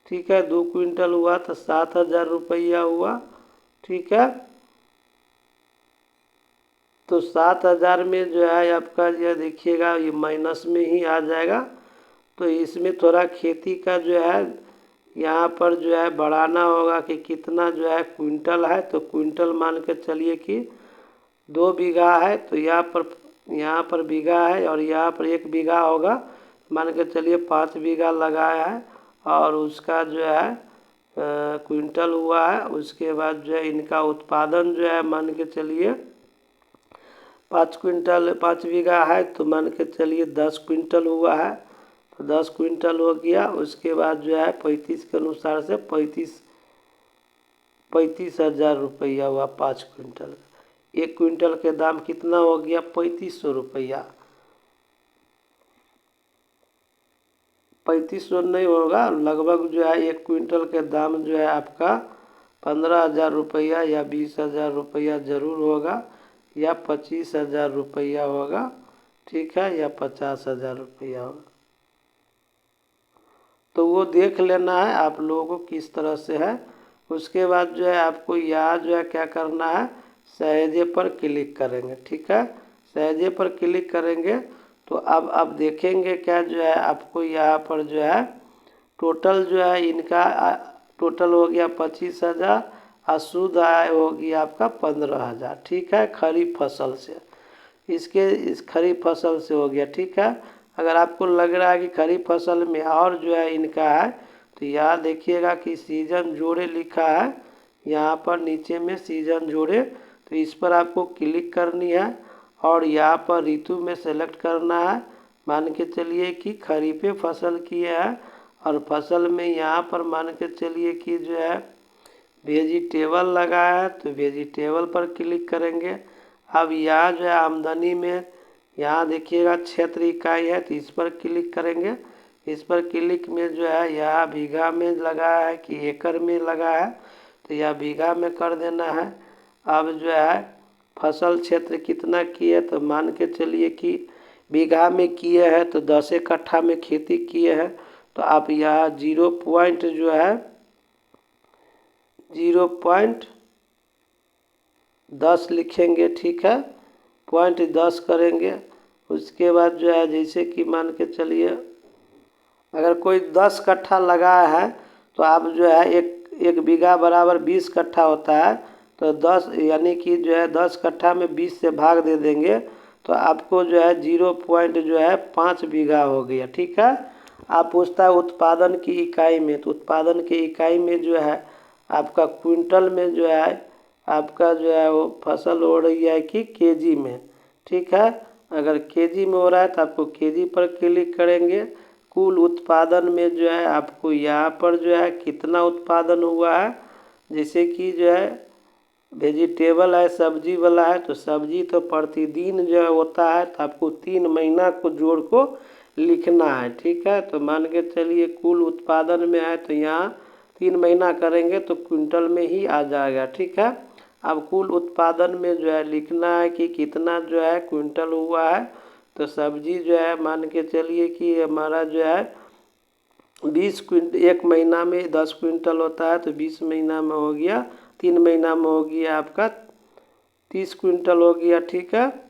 ठीक है। 2 क्विंटल हुआ तो 7000 रुपया हुआ, ठीक है। तो 7000 में जो है आपका यह देखिएगा ये माइनस में ही आ जाएगा। तो इसमें थोड़ा खेती का जो है यहाँ पर जो है बढ़ाना होगा कि कितना जो है क्विंटल है। तो क्विंटल मान के चलिए कि 2 बीघा है, तो यहाँ पर बीघा है और यहाँ पर 1 बीघा होगा, मान के चलिए 5 बीघा लगाया है और उसका जो है क्विंटल हुआ है। उसके बाद जो है इनका उत्पादन जो है मान के चलिए 5 बीघा है, तो मान के चलिए 10 क्विंटल हुआ है, तो 10 क्विंटल हो गया। उसके बाद जो है 35 के अनुसार से 35,000 रुपया हुआ 5 क्विंटल। 1 क्विंटल के दाम कितना हो गया? 3500 रुपया। 3500 नहीं होगा, लगभग जो है 1 क्विंटल के दाम जो है आपका 15,000 रुपया या 20,000 रुपया ज़रूर होगा, या 25,000 रुपया होगा, ठीक है, या 50,000 रुपया होगा। तो वो देख लेना है आप लोगों को किस तरह से है। उसके बाद जो है आपको यहाँ जो है क्या करना है, सहेजे पर क्लिक करेंगे, ठीक है। सहेजे पर क्लिक करेंगे तो अब आप देखेंगे क्या जो है आपको यहाँ पर जो है टोटल जो है इनका टोटल हो गया 25,000 और शुद्ध आय होगी आपका 15,000, ठीक है, खरीफ फसल से। इस खरीफ फसल से हो गया, ठीक है। अगर आपको लग रहा है कि खरीफ फसल में और जो है इनका है, तो यहाँ देखिएगा कि सीजन जोड़े लिखा है, यहाँ पर नीचे में सीजन जोड़े, तो इस पर आपको क्लिक करनी है और यहाँ पर ऋतु में सेलेक्ट करना है। मान के चलिए कि खरीफे फसल की है और फसल में यहाँ पर मान के चलिए कि जो है वेजिटेबल लगा है, तो वेजिटेबल पर क्लिक करेंगे। अब यहाँ जो है आमदनी में यहाँ देखिएगा क्षेत्र इकाई है, तो इस पर क्लिक करेंगे। इस पर क्लिक में जो है यहाँ बीघा में लगा है कि एकड़ में लगा है, तो यह बीघा में कर देना है। अब जो है फसल क्षेत्र कितना किए, तो मान के चलिए कि बीघा में किए हैं तो 10 कट्ठा में खेती किए हैं, तो आप यहाँ 0.10 लिखेंगे, ठीक है, 0.10 करेंगे। उसके बाद जो है जैसे कि मान के चलिए अगर कोई 10 कट्ठा लगाया है तो आप जो है एक बीघा बराबर 20 कट्ठा होता है, तो 10 यानी कि जो है 10 कट्ठा में 20 से भाग दे देंगे तो आपको जो है 0.5 बीघा हो गया, ठीक है। आप पूछता है उत्पादन की इकाई में, तो उत्पादन की इकाई में जो है आपका क्विंटल में जो है आपका जो है वो फसल हो रही है कि केजी में, ठीक है। अगर केजी में हो रहा है तो आपको केजी पर क्लिक करेंगे। कुल उत्पादन में जो है आपको यहाँ पर जो है कितना उत्पादन हुआ है, जैसे कि जो है वेजिटेबल है, सब्जी वाला है, तो सब्जी तो प्रतिदिन जो है होता है, तो आपको 3 महीना को जोड़ को लिखना है, ठीक है। तो मान के चलिए कुल उत्पादन में है, तो यहाँ 3 महीना करेंगे तो क्विंटल में ही आ जाएगा, ठीक है। अब कुल उत्पादन में जो है लिखना है कि कितना जो है क्विंटल हुआ है, तो सब्जी जो है मान के चलिए कि हमारा जो है 20 क्विंटल, 1 महीना में 10 क्विंटल होता है, तो 20 महीना में हो गया, 3 महीना में हो गया आपका 30 क्विंटल हो गया, ठीक है।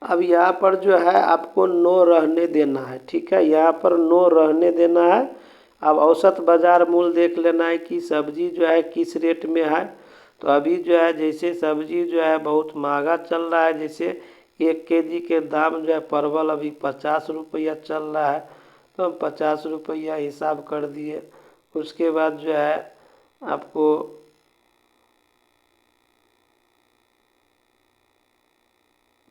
अब यहाँ पर जो है आपको नो रहने देना है, ठीक है, यहाँ पर नो रहने देना है। अब औसत बाजार मूल्य देख लेना है कि सब्जी जो है किस रेट में है। तो अभी जो है जैसे सब्जी जो है बहुत महंगा चल रहा है, जैसे 1 केजी के दाम जो है परवल अभी 50 रुपया चल रहा है, तो हम 50 रुपया हिसाब कर दिए। उसके बाद जो है आपको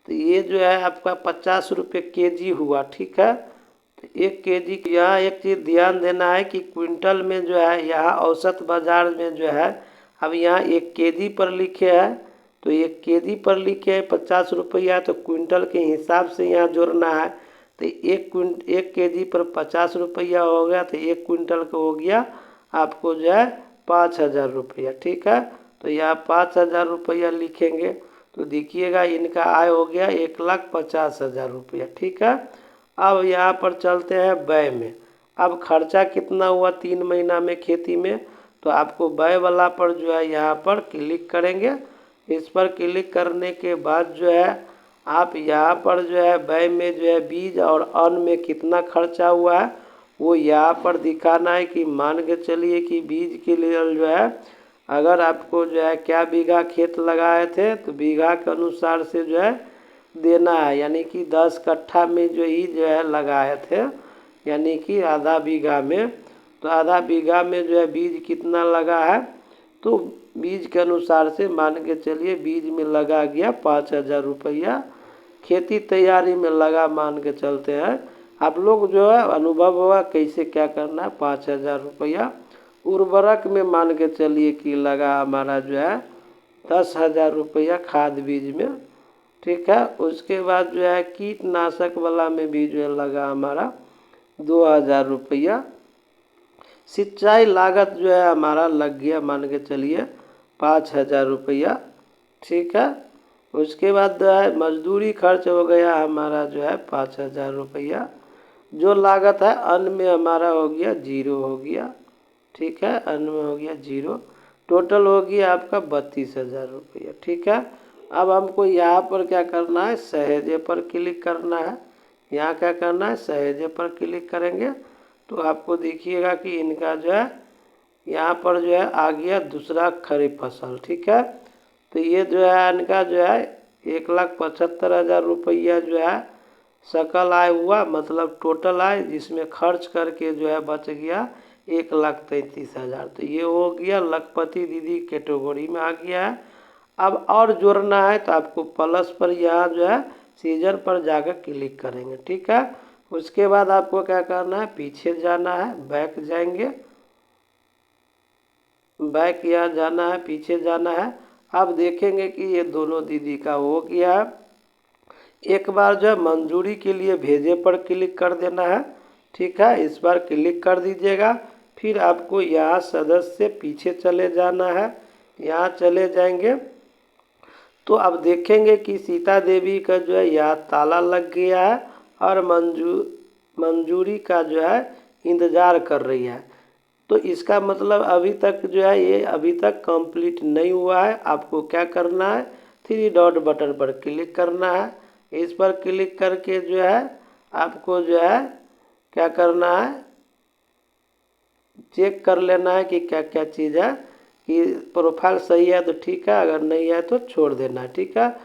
तो ये जो है आपका 50 रुपये केजी हुआ, ठीक है। तो 1 केजी यहाँ एक चीज़ ध्यान देना है कि क्विंटल में जो है यहाँ औसत बाजार में जो है अब यहाँ 1 केजी पर लिखे है, तो 1 केजी पर लिखे है 50 रुपया, तो क्विंटल के हिसाब से यहाँ जोड़ना है। तो 1 केजी पर 50 रुपया हो गया, तो 1 क्विंटल का हो गया आपको जो है 5,000 रुपया, ठीक है। तो यहाँ 5,000 रुपया लिखेंगे, तो देखिएगा इनका आय हो गया 1,50,000 रुपया, ठीक है। अब यहाँ पर चलते हैं व्यय में। अब खर्चा कितना हुआ 3 महीना में खेती में, तो आपको व्यय वाला पर जो है यहाँ पर क्लिक करेंगे। इस पर क्लिक करने के बाद जो है आप यहाँ पर जो है व्यय में जो है बीज और अन्न में कितना खर्चा हुआ है वो यहाँ पर दिखाना है। कि मान के चलिए कि बीज के लिए जो है अगर आपको जो है क्या बीघा खेत लगाए थे तो बीघा के अनुसार से जो है देना है। यानी कि 10 कट्ठा में जो है लगाए थे, यानी कि आधा बीघा में, तो आधा बीघा में जो है बीज कितना लगा है तो बीज के अनुसार से मान के चलिए बीज में लगा गया 5,000 रुपया। खेती तैयारी में लगा मान के चलते हैं। आप लोग जो है अनुभव होगा कैसे क्या करना है। 5,000 रुपया उर्वरक में मान के चलिए कि लगा हमारा जो है 10,000 रुपया खाद बीज में, ठीक है। उसके बाद जो है कीटनाशक वाला में भी जो है लगा हमारा 2,000 रुपया। सिंचाई लागत जो है हमारा लग गया मान के चलिए 5,000 रुपया, ठीक है। उसके बाद जो है मजदूरी खर्च हो गया हमारा जो है 5,000 रुपया। जो लागत है अन्न में हमारा हो गया 0 हो गया, ठीक है। अन्न में हो गया 0, टोटल हो गया आपका 32,000 रुपया, ठीक है। अब हमको यहाँ पर क्या करना है, सहेजे पर क्लिक करना है। यहाँ क्या करना है, सहेजे पर क्लिक करेंगे तो आपको देखिएगा कि इनका जो है यहाँ पर जो है आ गया दूसरा खरीफ फसल, ठीक है। तो ये जो है इनका जो है 1,75,000 रुपया जो है सकल आय हुआ, मतलब टोटल आय, जिसमें खर्च करके जो है बच गया 1,33,000। तो ये हो गया लखपति दीदी कैटेगरी में आ गया है। अब और जोड़ना है तो आपको प्लस पर यहाँ जो है सीजन पर जाकर क्लिक करेंगे, ठीक है। उसके बाद आपको क्या करना है, पीछे जाना है, बैक जाएंगे, बैक यहाँ जाना है, पीछे जाना है। अब देखेंगे कि ये दोनों दीदी का हो गया है। एक बार जो है मंजूरी के लिए भेजे पर क्लिक कर देना है, ठीक है। इस बार क्लिक कर दीजिएगा। फिर आपको यहाँ सदस्य पीछे चले जाना है, यहाँ चले जाएंगे तो अब देखेंगे कि सीता देवी का जो है यहाँ ताला लग गया है और मंजूरी का जो है इंतज़ार कर रही है। तो इसका मतलब अभी तक जो है ये अभी तक कंप्लीट नहीं हुआ है। आपको क्या करना है, 3 डॉट बटन पर क्लिक करना है। इस पर क्लिक करके जो है आपको जो है क्या करना है, चेक कर लेना है कि क्या क्या चीज़ है, कि प्रोफाइल सही है तो ठीक है, अगर नहीं है तो छोड़ देना है, ठीक है।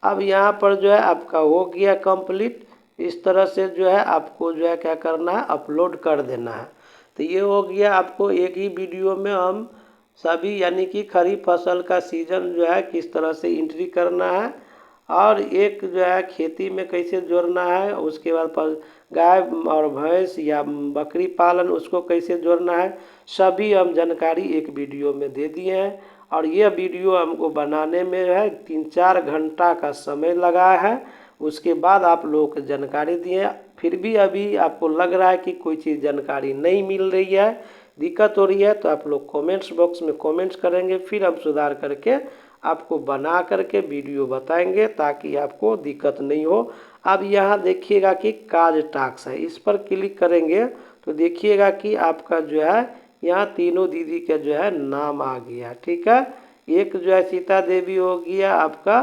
अब यहाँ पर जो है आपका हो गया कंप्लीट। इस तरह से जो है आपको जो है क्या करना है, अपलोड कर देना है। तो ये हो गया आपको एक ही वीडियो में हम सभी, यानी कि खरीफ फसल का सीजन जो है किस तरह से एंट्री करना है और एक जो है खेती में कैसे जोड़ना है, उसके बाद गाय और भैंस या बकरी पालन उसको कैसे जोड़ना है, सभी हम जानकारी एक वीडियो में दे दिए हैं। और ये वीडियो हमको बनाने में है 3-4 घंटा का समय लगा है। उसके बाद आप लोगों को जानकारी दिए, फिर भी अभी आपको लग रहा है कि कोई चीज़ जानकारी नहीं मिल रही है, दिक्कत हो रही है, तो आप लोग कमेंट्स बॉक्स में कमेंट्स करेंगे, फिर हम सुधार करके आपको बना करके वीडियो बताएंगे ताकि आपको दिक्कत नहीं हो। अब यहाँ देखिएगा कि काज टास्क है, इस पर क्लिक करेंगे तो देखिएगा कि आपका जो है यहाँ तीनों दीदी का जो है नाम आ गया, ठीक है। एक जो है सीता देवी हो गया आपका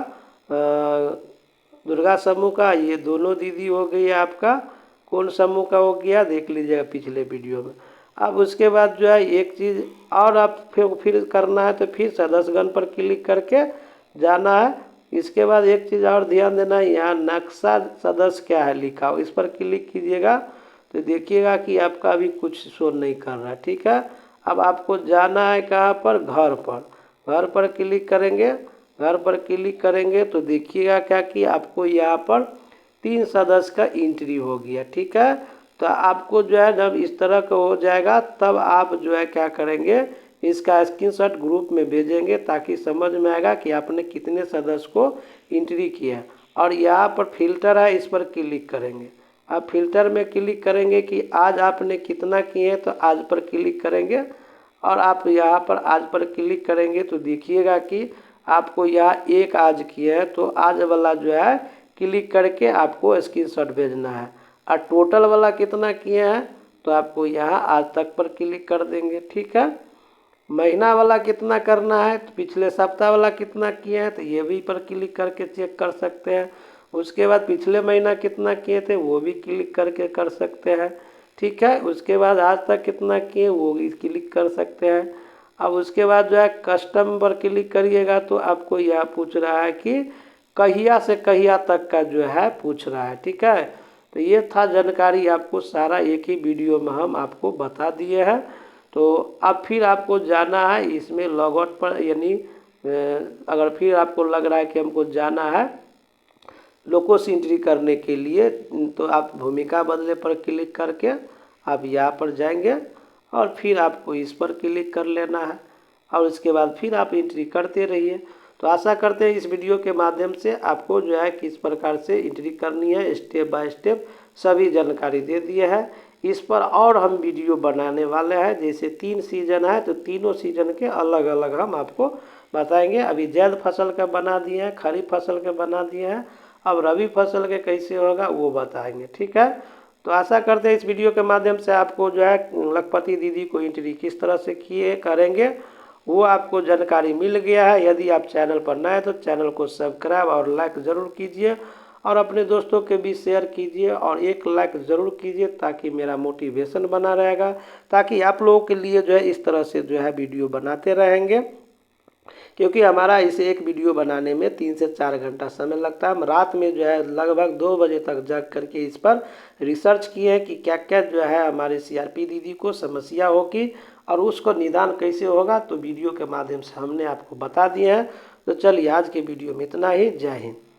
दुर्गा समूह का, ये दोनों दीदी हो गई है आपका कौन समूह का हो गया देख लीजिएगा पिछले वीडियो में। अब उसके बाद जो है एक चीज़ और आप फिर करना है तो फिर सदस्यगण पर क्लिक करके जाना है। इसके बाद एक चीज़ और ध्यान देना है, यहाँ नक्शा सदस्य क्या है लिखा हो, इस पर क्लिक कीजिएगा तो देखिएगा कि आपका अभी कुछ शो नहीं कर रहा है, ठीक है। अब आपको जाना है कहाँ पर, घर पर क्लिक करेंगे। घर पर क्लिक करेंगे तो देखिएगा क्या कि आपको यहाँ पर 3 सदस्य का एंट्री हो गया, ठीक है। तो आपको जो है जब इस तरह का हो जाएगा तब आप जो है क्या करेंगे, इसका स्क्रीनशॉट ग्रुप में भेजेंगे ताकि समझ में आएगा कि आपने कितने सदस्य को एंट्री किया है। और यहाँ पर फिल्टर है, इस पर क्लिक करेंगे। आप फिल्टर में क्लिक करेंगे कि आज आपने कितना किए तो आज पर क्लिक करेंगे और आप यहाँ पर आज पर क्लिक करेंगे तो देखिएगा कि आपको यहाँ एक आज किया है तो आज वाला जो है क्लिक करके आपको स्क्रीनशॉट भेजना है। और टोटल वाला कितना किए हैं तो आपको यहाँ आज तक पर क्लिक कर देंगे। ठीक है, महीना वाला कितना करना है तो पिछले सप्ताह वाला कितना किए हैं तो ये भी पर क्लिक करके चेक कर सकते हैं। उसके बाद पिछले महीना कितना किए थे वो भी क्लिक करके कर सकते हैं। ठीक है, उसके बाद आज तक कितना किए वो भी क्लिक कर सकते हैं। अब उसके बाद जो है कस्टम पर क्लिक करिएगा तो आपको यह पूछ रहा है कि कहिया से कहिया तक का जो है पूछ रहा है। ठीक है, तो ये था जानकारी, आपको सारा एक ही वीडियो में हम आपको बता दिए हैं। तो अब फिर आपको जाना है इसमें लॉग आउट पर, यानी अगर फिर आपको लग रहा है कि हमको जाना है लोकोस एंट्री करने के लिए तो आप भूमिका बदले पर क्लिक करके आप यहाँ पर जाएंगे और फिर आपको इस पर क्लिक कर लेना है और उसके बाद फिर आप एंट्री करते रहिए। तो आशा करते हैं इस वीडियो के माध्यम से आपको जो है किस प्रकार से एंट्री करनी है स्टेप बाय स्टेप सभी जानकारी दे दिए है। इस पर और हम वीडियो बनाने वाले हैं, जैसे 3 सीजन है तो तीनों सीजन के अलग अलग हम आपको बताएंगे। अभी जैद फसल का बना दिए हैं, खरीफ फसल के बना दिए हैं, अब रबी फसल के कैसे होगा वो बताएंगे। ठीक है, तो आशा करते हैं इस वीडियो के माध्यम से आपको जो है लखपति दीदी को एंट्री किस तरह से किए करेंगे वो आपको जानकारी मिल गया है। यदि आप चैनल पर नए हैं तो चैनल को सब्सक्राइब और लाइक ज़रूर कीजिए और अपने दोस्तों के बीच शेयर कीजिए और एक लाइक ज़रूर कीजिए ताकि मेरा मोटिवेशन बना रहेगा, ताकि आप लोगों के लिए जो है इस तरह से जो है वीडियो बनाते रहेंगे। क्योंकि हमारा इसे एक वीडियो बनाने में 3 से 4 घंटा समय लगता है। हम रात में जो है लगभग 2 बजे तक जाग करके इस पर रिसर्च किए हैं कि क्या क्या जो है हमारे सीआरपी दीदी को समस्या होगी और उसको निदान कैसे होगा, तो वीडियो के माध्यम से हमने आपको बता दिए हैं। तो चलिए आज के वीडियो में इतना ही। जय हिंद।